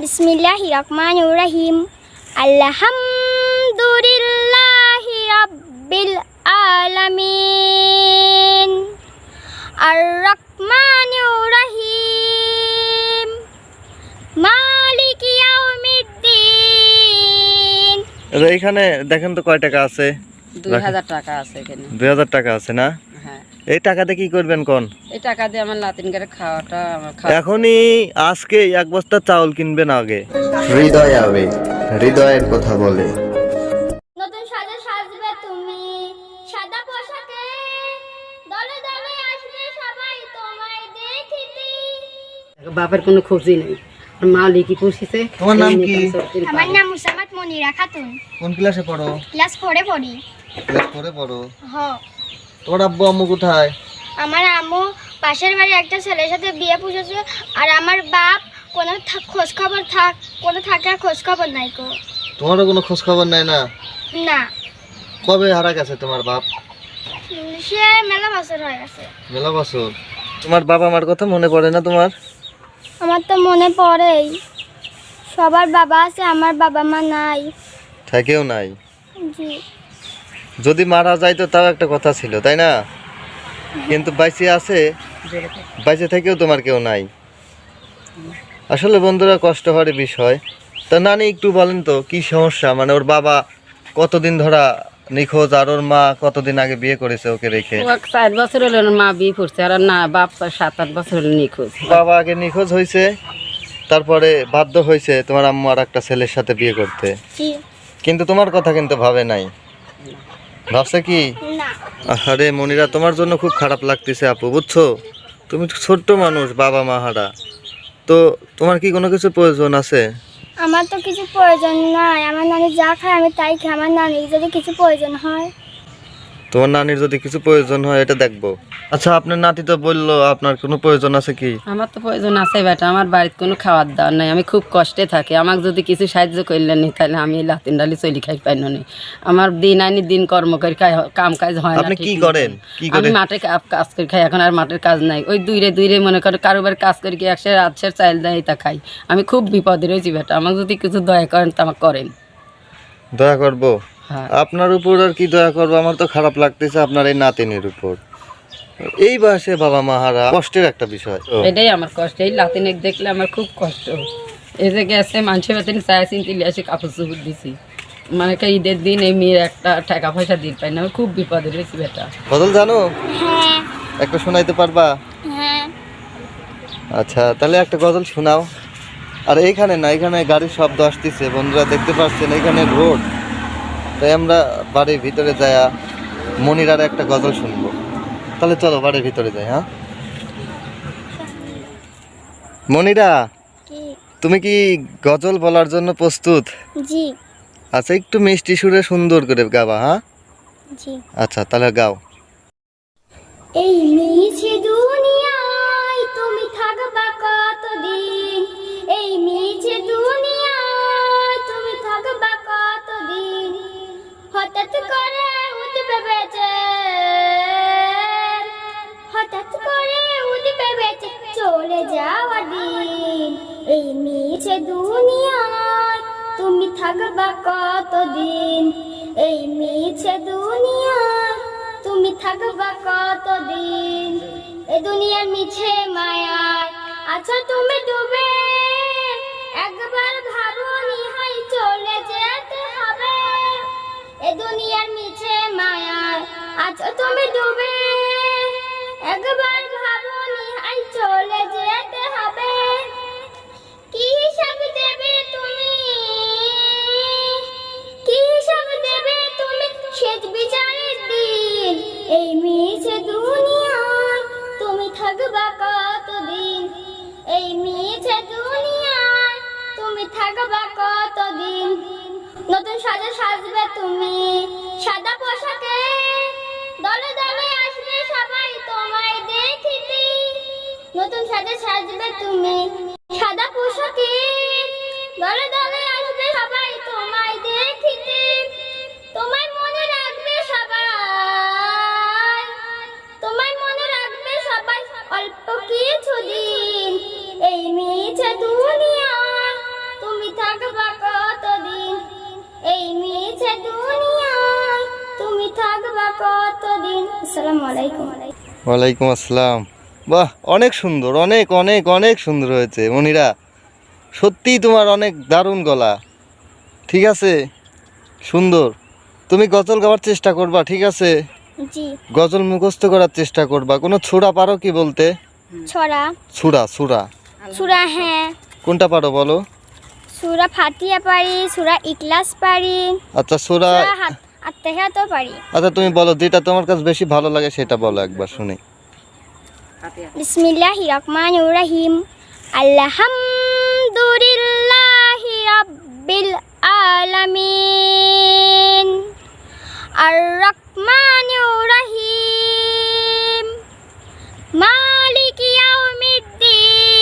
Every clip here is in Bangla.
বিসমিল্লাহির রহমানির রহিম। আলহামদুলিল্লাহি রাব্বিল আলামিন আর রহমানির রহিম মালিকি ইয়াউমিদ্দিন। এখানে দেখেন তো কয় টাকা আছে? 2000 টাকা আছে এখানে। 2000 টাকা আছে না? হ্যাঁ। এই টাকাতে কি করবেন কোন? এই টাকা দিয়ে আমার লাতিন করে খাওয়াটা এখনই আজকে এক বস্তা চাউল কিনবেন আগে। হৃদয় আবেগ, হৃদয়ের কথা বলে। নতুন সাজে সাজবে তুমি সাদা পোশাকে, দলে দলে আসবে সবাই তোমায় দেখিতে। বাপের কোনো খোঁজই নেই। মা লিখি পুষিছে। তোমার নাম কি? আমার নাম মুসাম্মদ মনিরা খাতুন। কোন ক্লাসে পড়ো? ক্লাস 4 এ পড়ি। ক্লাস 4 এ পড়ো? হ। তোমার আব্বু আম্মু কোথায়? আমার আম্মু পাশের বাড়ি একটা ছেলের সাথে বিয়ে পুষেছে, আর আমার বাপ কোনো খোঁজ খবর কোনো থাকার খোঁজ খবর নাই কো। তোমারও কোনো খোঁজ খবর নাই না? না। কবে হারা গেছে তোমার বাপ? সে মেলা বছর হয়ে গেছে। মেলা বছর। তোমার বাবা মার কথা মনে পড়ে না তোমার? আমার তো মনে পড়েই, সবার বাবা আছে, আমার বাবা মা নাই। থেকেও নাই? জি। যদি মারা যায় তো তাও একটা কথা ছিল, তাই না? কিন্তু বাইসে আছে, বাইসে থেকেও তোমার কেউ নাই। আসলে বন্ধুরা, কষ্ট হওয়ার বিষয়। তা নানি একটু বলেন তো কি সমস্যা, মানে ওর বাবা কতদিন ধরা নিখোঁজ, আর ওর মা কতদিন আগে বিয়ে করেছে ওকে রেখে? 4 বছর হলো মা বিয়ে করছে, আর না বাপ 7-8 বছর হলো নিখোঁজ। বাবা আগে নিখোঁজ হয়েছে, তারপরে বাধ্য হয়েছে তোমার আম্মু আর একটা ছেলের সাথে বিয়ে করতে। জি। কিন্তু তোমার কথা কিন্তু ভাবে নাই। ভাবছে কি? না। আরে মনিরা, তোমার জন্য খুব খারাপ লাগতেছে আপু, বুঝছো? তুমি তো ছোট্ট মানুষ, বাবা মা হারা। তো তোমার কি কোনো কিছু প্রয়োজন আছে? আমার তো কিছু প্রয়োজন নাই, আমার নানি যা খায় আমি তাই খাই। আমার নানির যদি কিছু প্রয়োজন হয়। তোমার নানির যদি কিছু প্রয়োজন হয় এটা দেখবো। আচ্ছা, আপনার নাতি তো বললো আপনার কোনো প্রয়োজন আছে কি? আমার তো প্রয়োজন আছে বেটা, আমার বাড়িতে কোনো খাওয়ার দাওয়ার নাই, আমি খুব কষ্টে থাকি। আমাকে যদি কিছু সাহায্য করলেন নি তাহলে আমি লাতিন ডালি চলি খাই পাই না। আমার দিন আনি দিন কর্ম করে খাই, কাম কাজ হয় না। আপনি কি করেন? আমি মাঠে কাজ করে খাই, এখন আর মাঠের কাজ নাই। ওই দুইরে মনে করে কারোবার কাজ করে কি 100 চাইল দেয় তা খাই। আমি খুব বিপদে রয়েছি বেটা, আমাকে যদি কিছু দয়া করেন তো আমাকে করেন। দয়া করবো? হ্যাঁ। আপনার উপর আর কি দয়া করবো? আমার তো খারাপ লাগতেছে আপনার এই নাতিনের উপর। এই বয়সে বাবা মা হারা কষ্টের একটা বিষয়। এটাই আমার কষ্ট, এই লাতিনের দেখলে আমার খুব কষ্ট। এই যে গেছে মানুষের বেতন চায় চিনতে আসে কাপড় চুপুর দিছি, মানে ঈদের দিন এই মেয়ের একটা টাকা পয়সা দিতে পাই না, আমি খুব বিপদে রয়েছি বেটা। গজল জানো? হ্যাঁ। একটা শোনাইতে পারবা? হ্যাঁ। আচ্ছা, তাহলে একটা গজল শোনাও। আর এইখানে না, এখানে গাড়ির শব্দ আসতেছে বন্ধুরা, দেখতে পাচ্ছেন এখানে রোড। তাই আমরা বাড়ির ভিতরে যায়া মনিরার একটা গজল শুনবো। তাহলে চলো বাড়ির ভিতরে যাই। হ্যাঁ মনিরা, কি? তুমি কি গজল বলার জন্য প্রস্তুত? জি। আচ্ছা, একটু মিষ্টি সুরে সুন্দর করে গাবা। হ্যাঁ জি। আচ্ছা, তাহলে গাও। এই মিছে দুনিয়ায় তুমি থাকবা কতদিন, এই মিছে দুনিয়ায় তুমি থাকবা কতদিন, হঠাৎ করে উঠবে বেঁচে, হঠাৎ করে উঠবে বেঁচে চলে যাওয়ার দিন। এই মিছে দুনিয়ায় তুমি থাকবা কতদিন, এই মিছে দুনিয়ায় তুমি থাকবা কতদিন। এ দুনিয়ার মিছে মায়ায় আচ্ছা তুমি ডুবে, একবার ভাবনি হয় চলে যেতে হবে। এ দুনিয়ার মিছে মায়ায় আচ্ছা তুমি ডুবে, একবার ভাবনি হয় চলে যেতে হবে। কি হিসাব দেবে তুমি, কি হিসাব দেবে তুমি শেষ বিচারের দিন। এই মিছে দুনিয়ায় তুমি থাকবা কতদিন, এই মিছে দুনিয়ায় তুমি থাকবা কতদিন। নতুন সাজে সাজবে তুমি সাদা পোশাকে, দলে দলে আসবে সবাই তোমায় দেখিতে। নতুন সাজে সাজবে তুমি সাদা পোশাকে, দলে দলে আসবে সবাই তোমায় দেখিতে। তোমায় মনে রাখবে সবাই, তোমায় মনে রাখবে সবাই অল্প কিছুদিন। এই মিছে দুনিয়া দুনিয়ায় তুমি থাকবা কতদিন। আসসালামু আলাইকুম। ওয়ালাইকুম আসসালাম। বাহ, অনেক সুন্দর, অনেক অনেক অনেক সুন্দর হয়েছে মনিরা, সত্যিই তোমার অনেক দারুণ গলা। ঠিক আছে, সুন্দর। তুমি গজল গাওয়ার চেষ্টা করবা, ঠিক আছে? জি। গজল মুখস্থ করার চেষ্টা করবা। কোনো ছুরা পারো কি বলতে? ছড়া। ছুরা ছুরা সূরা, হ্যাঁ। কোনটা পারো বলো? সূরা ফাতিহা পারি, সূরা ইখলাস পারি, আচ্ছা সূরা, সূরা আত-তাহিয়াতও পারি। আচ্ছা তুমি বলো যেটা তোমার কাছে বেশি ভালো লাগে সেটা বলো একবার শুনি। বিসমিল্লাহির রহমানির রহিম। আলহামদুলিল্লাহি রাব্বিল আলামিন আর রহমানির রহিম মালিকি ইয়াউমিদ্দিন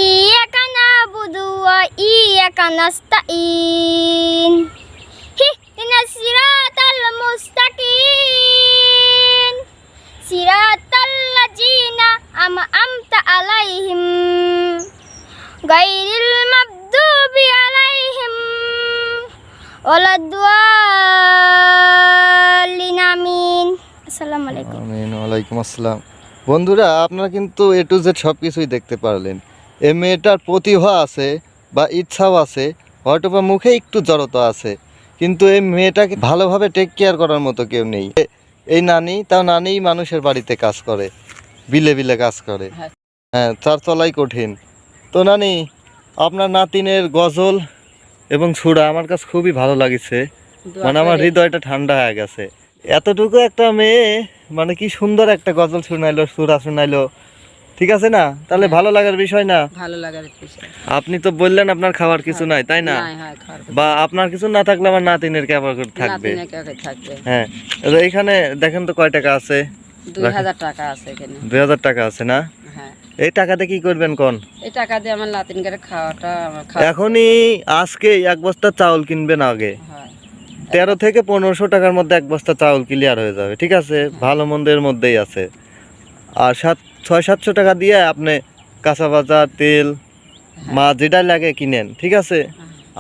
ইয়্যাকা না'বুদু ওয়া ইয়্যাকা নাস্তাঈন ইহদিনাস সিরাতাল মুস্তাকিম সিরাতাল্লাযীনা আন'আমতা আলাইহিম গায়রিল মাগদুবি আলাইহিম ওয়ালাদ-দাল্লিন। আমিন। আসসালামু আলাইকুম। আমিন। ওয়ালাইকুম আসসালাম। বন্ধুরা, আপনারা কিন্তু এ টু জেড সব কিছুই দেখতে পারলেন। এই মেয়েটার প্রতিভা আছে বা ইচ্ছাও আছে, হয়তো বা মুখে একটু জড়তা আছে, কিন্তু এই মেয়েটাকে ভালোভাবে টেক কেয়ার করার মতো কেউ নেই। এই নানি, তাও নানিই মানুষের বাড়িতে কাজ করে, বিলে বিলে কাজ করে। হ্যাঁ, তার চলাই কঠিন। তো নানি, আপনার নাতিনের গজল এবং ছুড়া আমার কাছে খুবই ভালো লাগিছে, মানে আমার হৃদয়টা ঠান্ডা হয়ে গেছে। এতটুকু একটা মেয়ে মানে কি সুন্দর একটা গজল শুনাইলো, সুরা শুনাইলো, ঠিক আছে না? তাহলে ভালো লাগার বিষয় না? ভালো লাগার বিষয়। আপনি তো বললেন আপনার খাওয়ার কিছু নাই, তাই না? বা আপনার কিছু না থাকলে আমার নাতিনের কেমন করে থাকবে? হ্যাঁ, এখানে দেখেন তো কয় টাকা আছে? 2000 টাকা আছে এখানে। 2000 টাকা আছে না? হ্যাঁ। এই টাকাতে কি করবেন কোন? এই টাকা দিয়ে আমার নাতিনকে খাওয়াটা আমার এখনই আজকে এক বস্তা চাউল কিনবেন আগে, 13 থেকে 1500 টাকার মধ্যে এক বস্তা চাউল ক্লিয়ার হয়ে যাবে, ঠিক আছে? ভালো মন্দের মধ্যেই আছে। আর 600-700 টাকা দিয়ে আপনি কাঁচা বাজার, তেল, মাছ যেটা লাগে কিনেন, ঠিক আছে?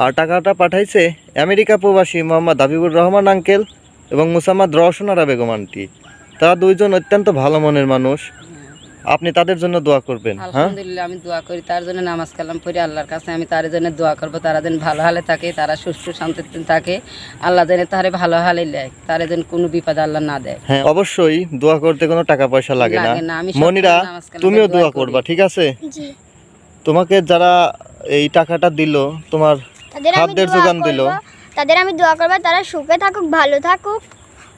আর টাকাটা পাঠাইছে আমেরিকা প্রবাসী মোহাম্মদ হাবিবুর রহমান আঙ্কেল এবং মুসাম্মদ রওশনারা বেগম আন্টি। তারা দুইজন অত্যন্ত ভালো মনের মানুষ। আপনি তাদের জন্য দোয়া করবেন। হ্যাঁ, আলহামদুলিল্লাহ, আমি দোয়া করি তার জন্য, নামাজ কালাম পড়ি আল্লাহর কাছে। আমি তার জন্য দোয়া করব, তারা যেন ভালো হালে থাকে, তারা সুস্থ শান্তিতে থাকে, আল্লাহ যেন তারে ভালো হালে নেয়, তারা যেন কোনো বিপদ আল্লাহ না দেয়। হ্যাঁ, অবশ্যই দোয়া করতে কোনো টাকা পয়সা লাগে না। আমি মনিরা, নামাজ কালাম তুমিও দোয়া দোয়া করি। করবা, ঠিক আছে? জি। তোমাকে যারা এই টাকাটা দিল, তোমার খাদ্যের যোগান দিল, তাদের আমি দোয়া করব তারা সুখে থাকুক, ভালো থাকুক,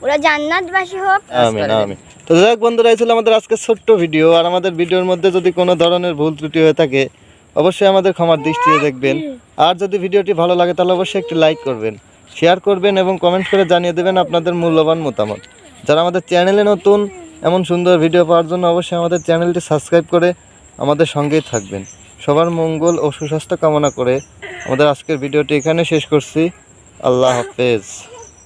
ওরা জান্নাতবাসী হোক। আমিন আমিন। তো যাক বন্ধুরা, এই ছিল আমাদের আজকে ছোট্ট ভিডিও। আর আমাদের ভিডিওর মধ্যে যদি কোনো ধরনের ভুল ত্রুটি হয়ে থাকে অবশ্যই আমাদের ক্ষমার দৃষ্টিতে দেখবেন। আর যদি ভিডিওটি ভালো লাগে তাহলে অবশ্যই একটি লাইক করবেন, শেয়ার করবেন এবং কমেন্ট করে জানিয়ে দেবেন আপনাদের মূল্যবান মতামত। যারা আমাদের চ্যানেলে নতুন, এমন সুন্দর ভিডিও পাওয়ার জন্য অবশ্যই আমাদের চ্যানেলটি সাবস্ক্রাইব করে আমাদের সঙ্গেই থাকবেন। সবার মঙ্গল ও সুস্বাস্থ্য কামনা করে আমাদের আজকের ভিডিওটি এখানে শেষ করছি। আল্লাহ হাফেজ।